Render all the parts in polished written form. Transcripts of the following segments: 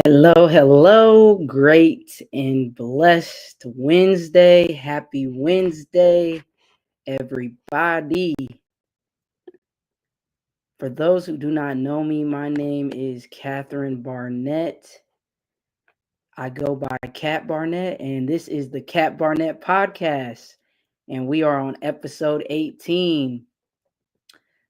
Hello, hello. Great and blessed Wednesday. Happy Wednesday, everybody. For those who do not know me, my name is Catherine Barnett. I go by Cat Barnett, and this is the Cat Barnett Podcast. And we are on episode 18.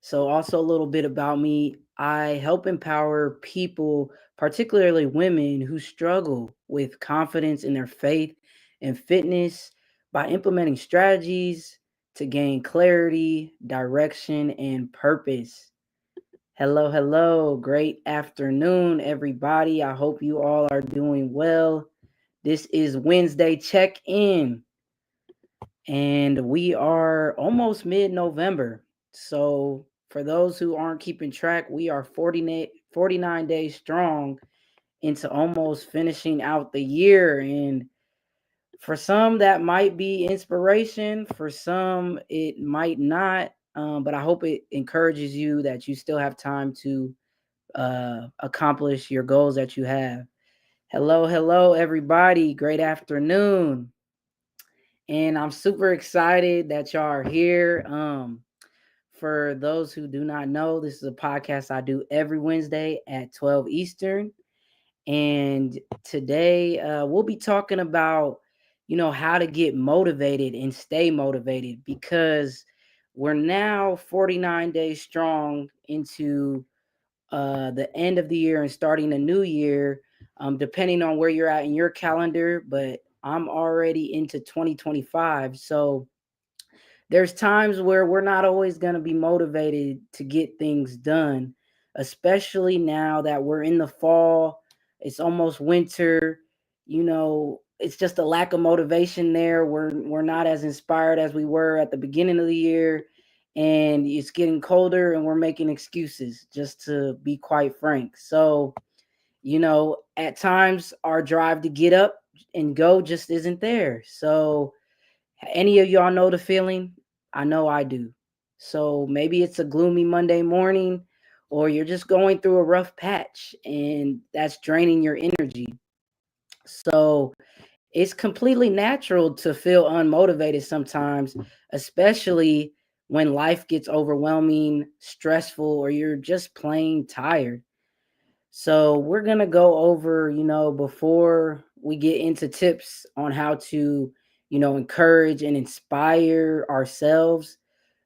So, also a little bit about me. I help empower people, particularly women, who struggle with confidence in their faith and fitness by implementing strategies to gain clarity, direction, and purpose. Hello, hello. Great afternoon, everybody. I hope you all are doing well. This is Wednesday check in, and we are almost mid November. So, for those who aren't keeping track, we are 49 days strong into almost finishing out the year. And for some, that might be inspiration, for some, it might not. But I hope it encourages you that you still have time to accomplish your goals that you have. Hello, hello, everybody. Great afternoon. And I'm super excited that y'all are here. For those who do not know, this is a podcast I do every Wednesday at 12 Eastern. And today we'll be talking about, how to get motivated and stay motivated because we're now 49 days strong into the end of the year and starting a new year, depending on where you're at in your calendar. But I'm already into 2025. So there's times where we're not always going to be motivated to get things done, especially now that we're in the fall. It's almost winter. It's just a lack of motivation there. We're not as inspired as we were at the beginning of the year, and it's getting colder and we're making excuses, just to be quite frank. So, at times our drive to get up and go just isn't there. So, any of y'all know the feeling? I know I do. So maybe it's a gloomy Monday morning, or you're just going through a rough patch and that's draining your energy. So it's completely natural to feel unmotivated sometimes, especially when life gets overwhelming, stressful, or you're just plain tired. So we're going to go over, before we get into tips on how to, encourage and inspire ourselves.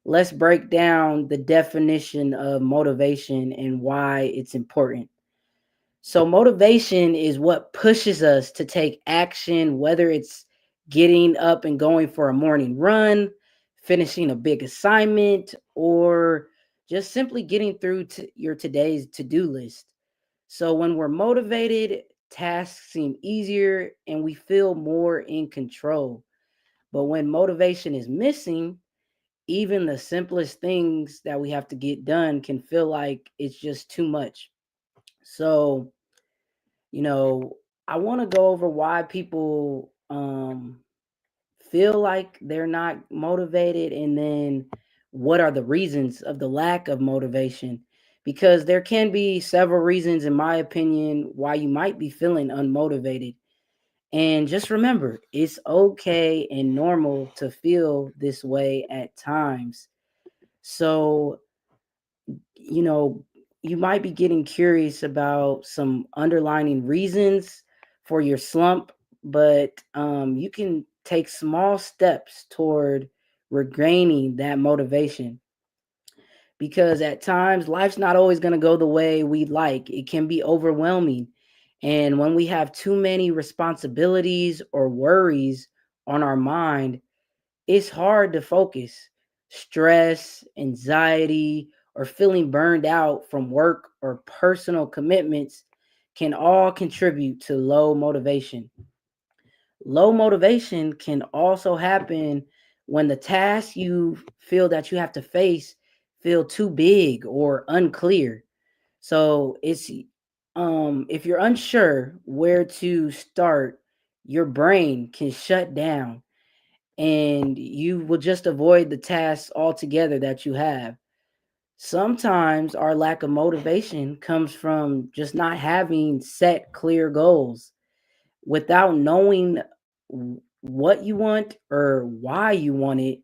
Let's break down the definition of motivation and why it's important. So motivation is what pushes us to take action, whether it's getting up and going for a morning run, finishing a big assignment, or just simply getting through to your today's to-do list. So when we're motivated, tasks seem easier and we feel more in control. But when motivation is missing, even the simplest things that we have to get done can feel like it's just too much. So, you know, I want to go over why people feel like they're not motivated, and then what are the reasons of the lack of motivation, because there can be several reasons in my opinion why you might be feeling unmotivated. And just remember, it's okay and normal to feel this way at times. So, you know you might be getting curious about some underlying reasons for your slump, but you can take small steps toward regaining that motivation, because at times life's not always going to go the way we'd like. It can be overwhelming, and when we have too many responsibilities or worries on our mind, it's hard to focus. Stress, anxiety, or feeling burned out from work or personal commitments can all contribute to low motivation. Low motivation can also happen when the tasks you feel that you have to face feel too big or unclear. So it's if you're unsure where to start, your brain can shut down and you will just avoid the tasks altogether that you have. Sometimes our lack of motivation comes from just not having set clear goals. Without knowing what you want or why you want it,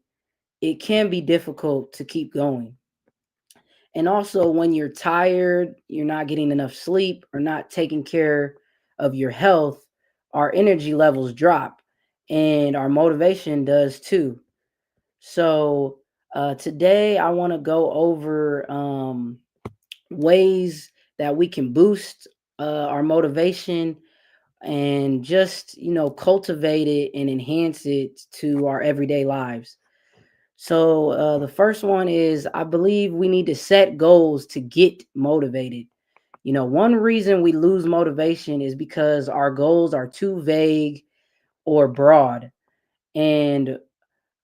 it can be difficult to keep going. And also, when you're tired, you're not getting enough sleep, or not taking care of your health, our energy levels drop and our motivation does too. So, today I want to go over ways that we can boost our motivation and just, cultivate it and enhance it to our everyday lives. So, the first one is I believe we need to set goals to get motivated. One reason we lose motivation is because our goals are too vague or broad. And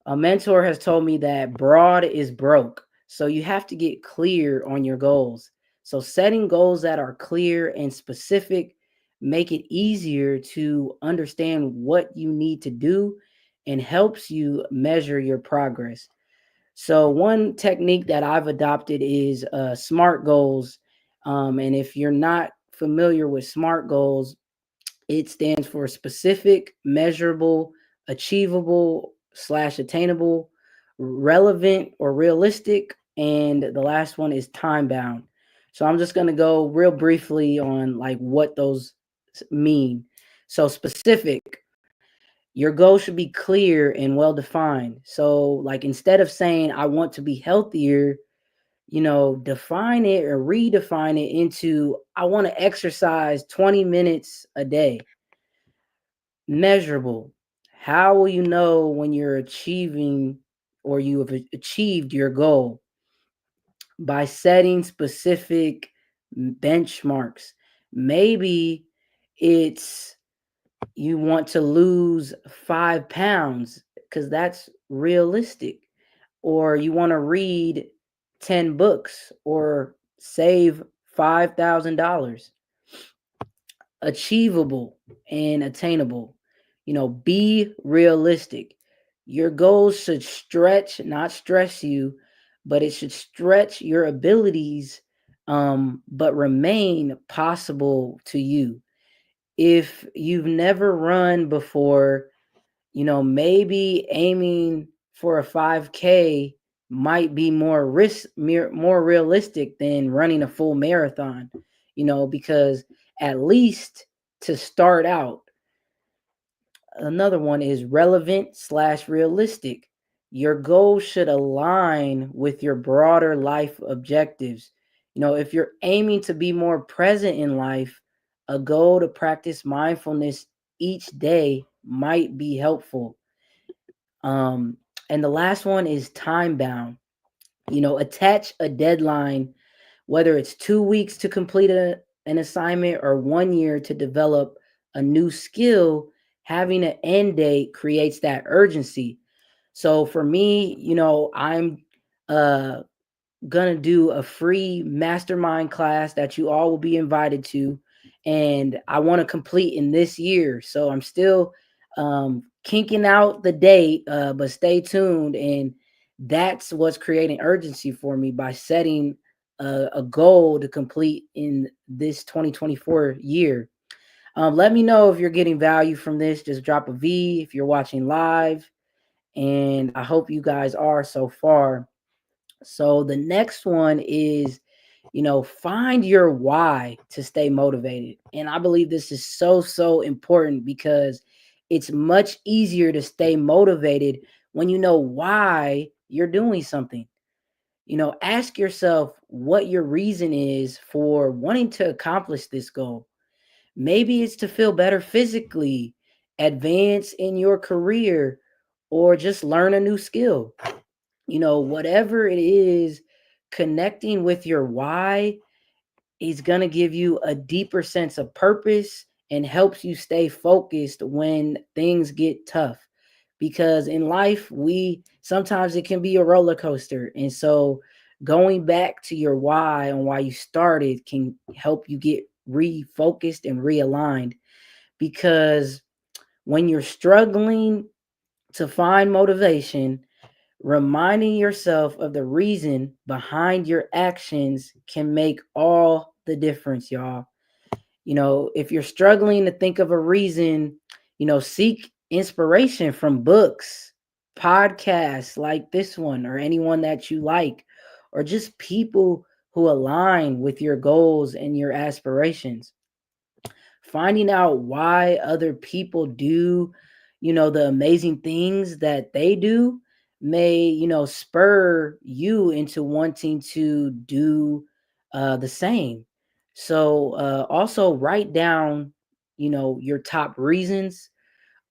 a mentor has told me that broad is broke. So you have to get clear on your goals. So setting goals that are clear and specific make it easier to understand what you need to do and helps you measure your progress. So one technique that I've adopted is SMART goals. And if you're not familiar with SMART goals, it stands for specific, measurable, achievable slash attainable, relevant or realistic, and the last one is time bound. So I'm just going to go real briefly on like what those mean. So specific, your goal should be clear and well defined. So like instead of saying I want to be healthier, define it or redefine it into I want to exercise 20 minutes a day. Measurable. How will you know when you're achieving or you have achieved your goal? By setting specific benchmarks. Maybe it's you want to lose 5 pounds because that's realistic, or you want to read 10 books or save $5,000. Achievable and attainable. Be realistic. Your goals should stretch, not stress you, but it should stretch your abilities, but remain possible to you. If you've never run before, maybe aiming for a 5K might be more realistic than running a full marathon, because at least to start out. Another one is relevant slash realistic. Your goals should align with your broader life objectives. If you're aiming to be more present in life, a goal to practice mindfulness each day might be helpful. Um, and the last one is time bound. Attach a deadline, whether it's 2 weeks to complete an assignment or 1 year to develop a new skill. Having an end date creates that urgency. So for me, I'm uh, gonna do a free mastermind class that you all will be invited to, and I want to complete in this year. So I'm still kinking out the date, but stay tuned. And that's what's creating urgency for me by setting a goal to complete in this 2024 year. Let me know if you're getting value from this. Just drop a V if you're watching live, and I hope you guys are so far. So the next one is, find your why to stay motivated. And I believe this is so, so important because it's much easier to stay motivated when you know why you're doing something. Ask yourself what your reason is for wanting to accomplish this goal. Maybe it's to feel better physically, advance in your career, or just learn a new skill. Whatever it is, connecting with your why is going to give you a deeper sense of purpose and helps you stay focused when things get tough. Because in life, we sometimes it can be a roller coaster. And so going back to your why and why you started can help you get refocused and realigned. Because when you're struggling to find motivation, Reminding yourself of the reason behind your actions can make all the difference, y'all. If you're struggling to think of a reason, seek inspiration from books, podcasts like this one, or anyone that you like, or just people who align with your goals and your aspirations. Finding out why other people do, the amazing things that they do may, spur you into wanting to do the same. So also write down, your top reasons,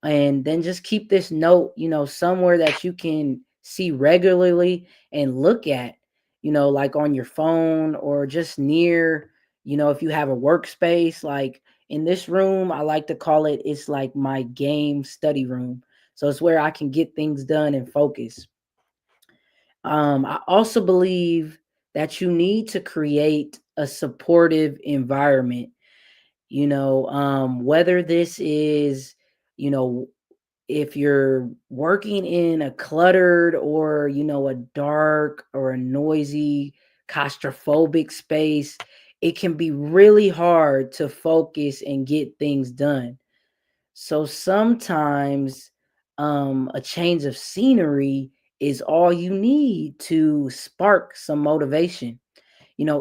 and then just keep this note, somewhere that you can see regularly and look at, like on your phone or just near, if you have a workspace. Like in this room, I like to call it, it's like my game study room. So it's where I can get things done and focus. I also believe that you need to create a supportive environment, whether this is, you know if you're working in a cluttered or, a dark or a noisy, claustrophobic space, it can be really hard to focus and get things done. So sometimes a change of scenery is all you need to spark some motivation.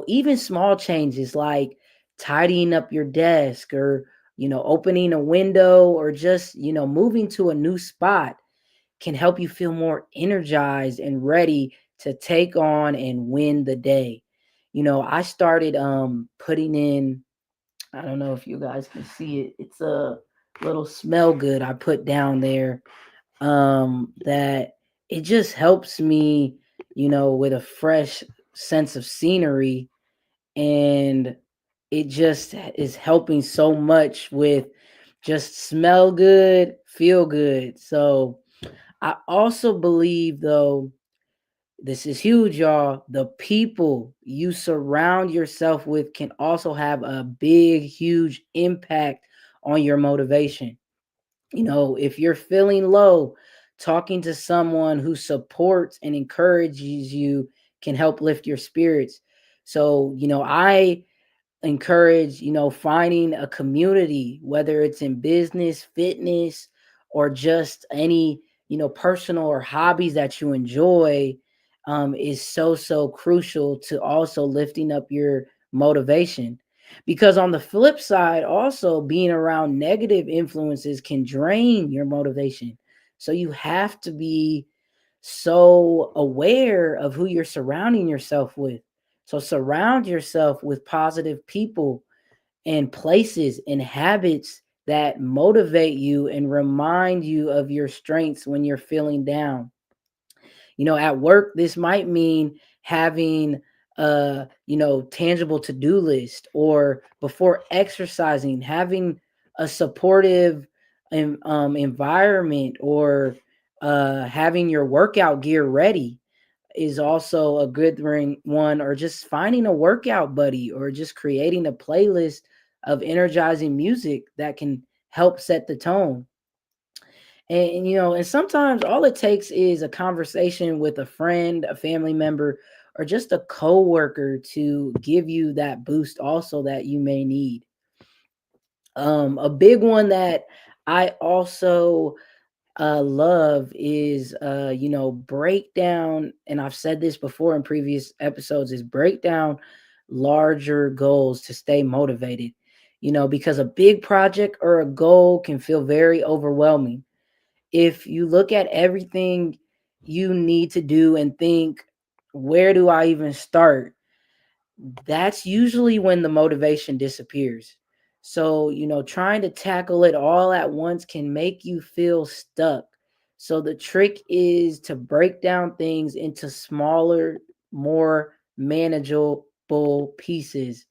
Even small changes like tidying up your desk, or, opening a window, or just, moving to a new spot can help you feel more energized and ready to take on and win the day. I started putting in, I don't know if you guys can see it. It's a little smell good I put down there, that it just helps me, with a fresh sense of scenery, and it just is helping so much with just smell good, feel good. So I also believe, though, this is huge, y'all. The people you surround yourself with can also have a big, huge impact on your motivation. If you're feeling low, talking to someone who supports and encourages you can help lift your spirits. So, I encourage, finding a community, whether it's in business, fitness, or just any, personal or hobbies that you enjoy, is so crucial to also lifting up your motivation. Because on the flip side, also being around negative influences can drain your motivation. So you have to be so aware of who you're surrounding yourself with. So surround yourself with positive people and places and habits that motivate you and remind you of your strengths when you're feeling down. At work, this might mean having a, tangible to-do list, or before exercising, having a supportive environment, or having your workout gear ready is also a good one, or just finding a workout buddy, or just creating a playlist of energizing music that can help set the tone. And sometimes all it takes is a conversation with a friend, a family member, or just a coworker to give you that boost also that you may need. A big one that I also love is, break down, and I've said this before in previous episodes, is break down larger goals to stay motivated. Because a big project or a goal can feel very overwhelming. If you look at everything you need to do and think, where do I even start? That's usually when the motivation disappears. So, trying to tackle it all at once can make you feel stuck. So, the trick is to break down things into smaller, more manageable pieces.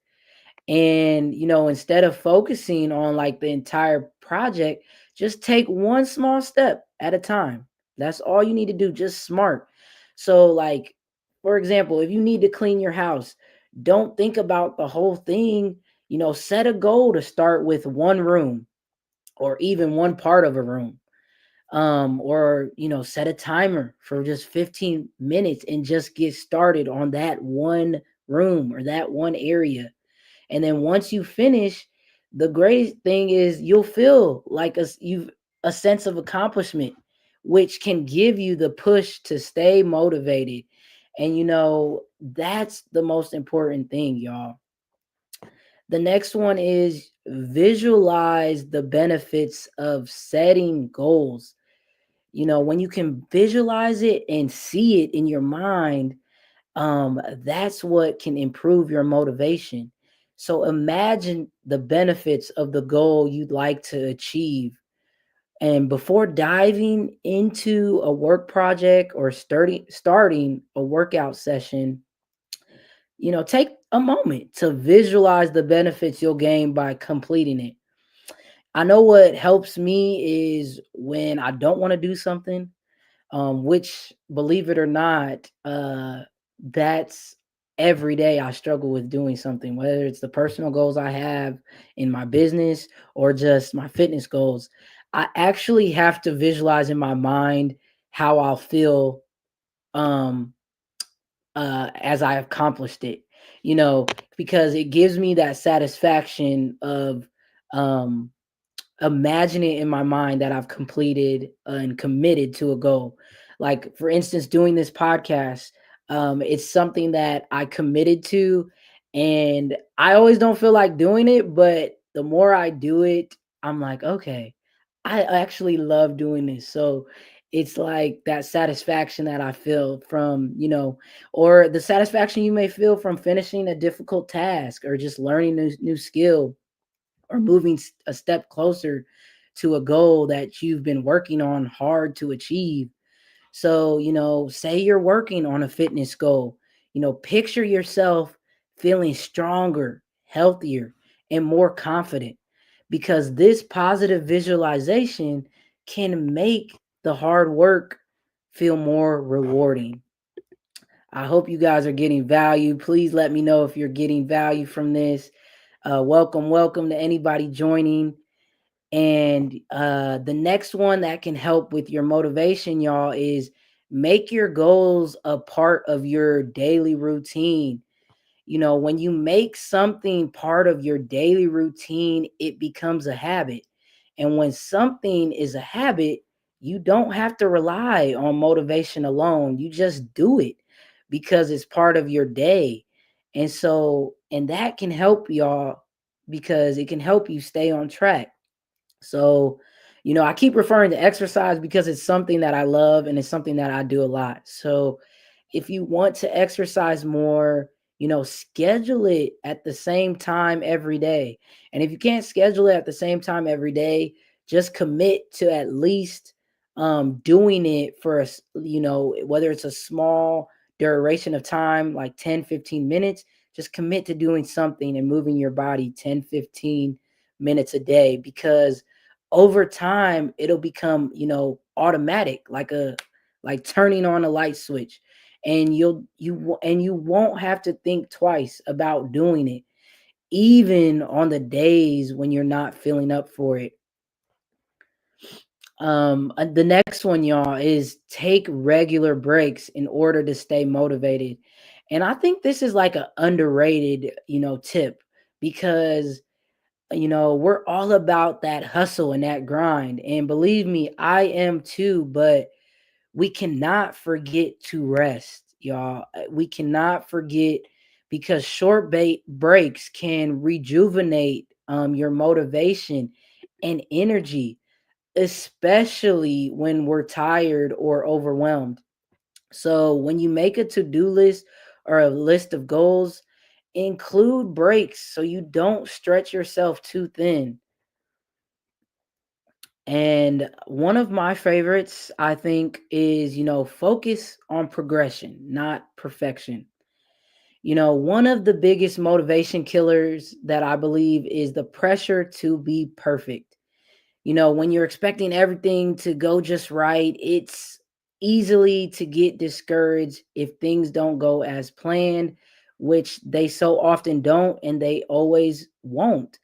And, instead of focusing on like the entire project, just take one small step at a time. That's all you need to do, just smart. So, like, for example, if you need to clean your house, don't think about the whole thing. Set a goal to start with one room, or even one part of a room. or set a timer for just 15 minutes and just get started on that one room or that one area. And then once you finish, the great thing is you'll feel like a sense of accomplishment, which can give you the push to stay motivated. And that's the most important thing, y'all. The next one is visualize the benefits of setting goals. When you can visualize it and see it in your mind, that's what can improve your motivation. So imagine the benefits of the goal you'd like to achieve. And before diving into a work project or starting a workout session, take a moment to visualize the benefits you'll gain by completing it. I know what helps me is when I don't want to do something, which, believe it or not, that's every day I struggle with doing something, whether it's the personal goals I have in my business or just my fitness goals. I actually have to visualize in my mind how I'll feel um, as I accomplished it, you know, because it gives me that satisfaction of um, imagining in my mind that I've completed and committed to a goal. Like, for instance, doing this podcast, it's something that I committed to, and I always don't feel like doing it, but the more I do it, I'm like, okay, I actually love doing this. So it's like that satisfaction that I feel from, or the satisfaction you may feel from finishing a difficult task or just learning new skill or moving a step closer to a goal that you've been working on hard to achieve. So, say you're working on a fitness goal, picture yourself feeling stronger, healthier, and more confident, because this positive visualization can make the hard work feel more rewarding. I hope you guys are getting value. Please let me know if you're getting value from this. Welcome to anybody joining. And the next one that can help with your motivation, y'all, is make your goals a part of your daily routine. When you make something part of your daily routine, it becomes a habit. And when something is a habit, you don't have to rely on motivation alone. You just do it because it's part of your day. And that can help y'all because it can help you stay on track. So, I keep referring to exercise because it's something that I love and it's something that I do a lot. So, if you want to exercise more, schedule it at the same time every day. And if you can't schedule it at the same time every day, just commit to at least doing it for whether it's a small duration of time, like 10, 15 minutes, just commit to doing something and moving your body 10, 15 minutes a day, because over time it'll become automatic, like turning on a light switch, and you won't have to think twice about doing it, even on the days when you're not feeling up for it. The next one, y'all, is take regular breaks in order to stay motivated. And I think this is like an underrated tip, because we're all about that hustle and that grind. And believe me, I am too, but we cannot forget to rest, y'all. We cannot forget, because short breaks can rejuvenate your motivation and energy, especially when we're tired or overwhelmed. So when you make a to-do list or a list of goals, include breaks so you don't stretch yourself too thin. And one of my favorites, I think, is, focus on progression, not perfection. One of the biggest motivation killers that I believe is the pressure to be perfect. When you're expecting everything to go just right, it's easily to get discouraged if things don't go as planned, which they so often don't, and they always won't.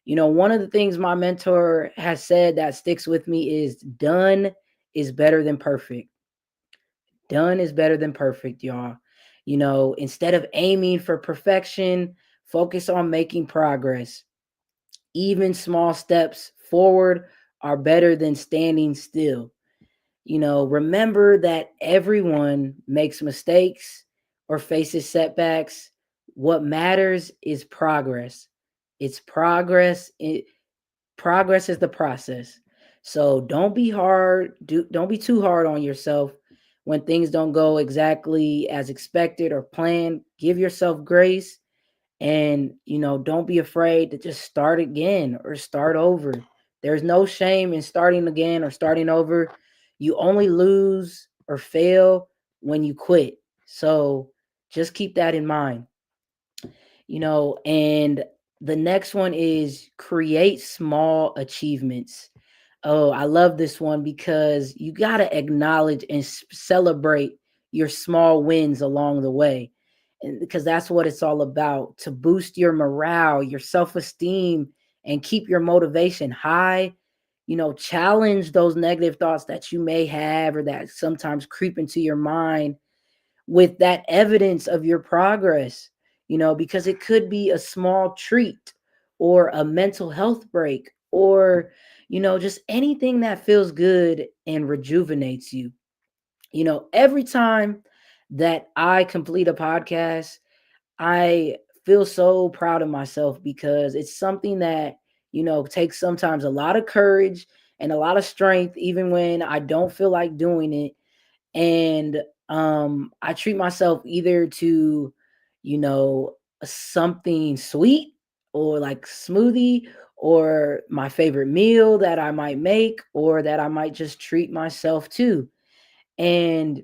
One of the things my mentor has said that sticks with me is done is better than perfect. Done is better than perfect, y'all. Instead of aiming for perfection, focus on making progress. Even small steps forward are better than standing still. Remember that everyone makes mistakes or faces setbacks. What matters is progress. It's progress. Progress is the process. So don't be too hard on yourself when things don't go exactly as expected or planned. Give yourself grace, and don't be afraid to just start again or start over. There's no shame in starting again or starting over. You only lose or fail when you quit. So just keep that in mind. And the next one is create small achievements. Oh, I love this one because you got to acknowledge and celebrate your small wins along the way. And because that's what it's all about, to boost your morale, your self-esteem, and keep your motivation high. Challenge those negative thoughts that you may have or that sometimes creep into your mind with that evidence of your progress, because it could be a small treat or a mental health break or, just anything that feels good and rejuvenates you. Every time that I complete a podcast, I feel so proud of myself because it's something that, takes sometimes a lot of courage and a lot of strength, even when I don't feel like doing it. And I treat myself either to, you know something sweet or like smoothie or my favorite meal that I might make or that I might just treat myself to. And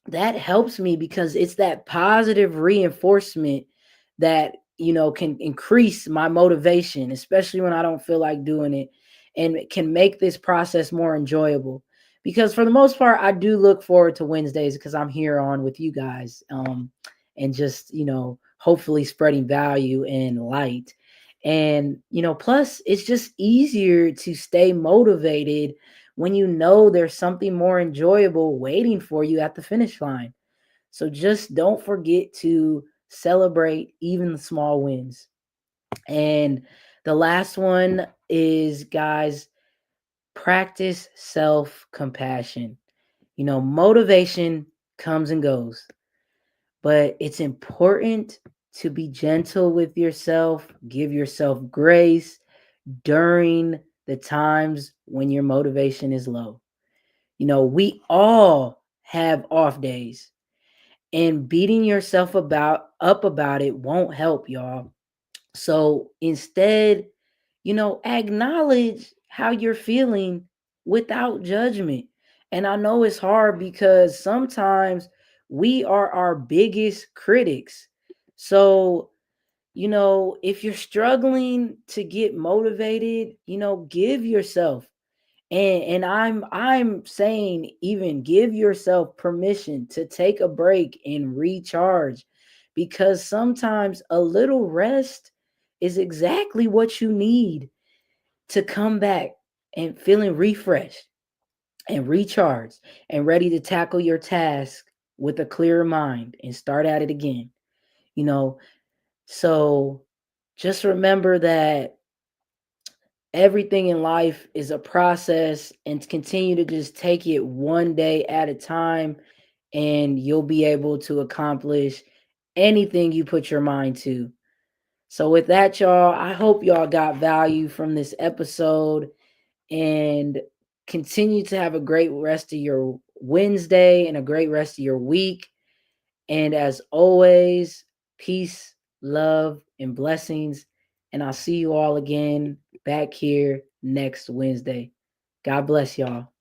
that helps me because it's that positive reinforcement that can increase my motivation, especially when I don't feel like doing it, and it can make this process more enjoyable. Because for the most part, I do look forward to Wednesdays because I'm here on with you guys, and just hopefully spreading value and light. And plus it's just easier to stay motivated when there's something more enjoyable waiting for you at the finish line. So just don't forget to celebrate even the small wins. And the last one is, guys, practice self compassion. Motivation comes and goes, but it's important to be gentle with yourself, give yourself grace during the times when your motivation is low. We all have off days, and beating yourself about it won't help, y'all. So instead, acknowledge how you're feeling without judgment. And I know it's hard because sometimes we are our biggest critics. So, if you're struggling to get motivated, give yourself, and I'm saying, even give yourself permission to take a break and recharge, because sometimes a little rest is exactly what you need to come back and feeling refreshed and recharged and ready to tackle your task with a clearer mind and start at it again. you know so just remember that everything in life is a process, and continue to just take it one day at a time, and you'll be able to accomplish anything you put your mind to. So with that, y'all, I hope y'all got value from this episode, and continue to have a great rest of your Wednesday and a great rest of your week. And as always, peace, love, and blessings. And I'll see you all again back here next Wednesday. God bless y'all.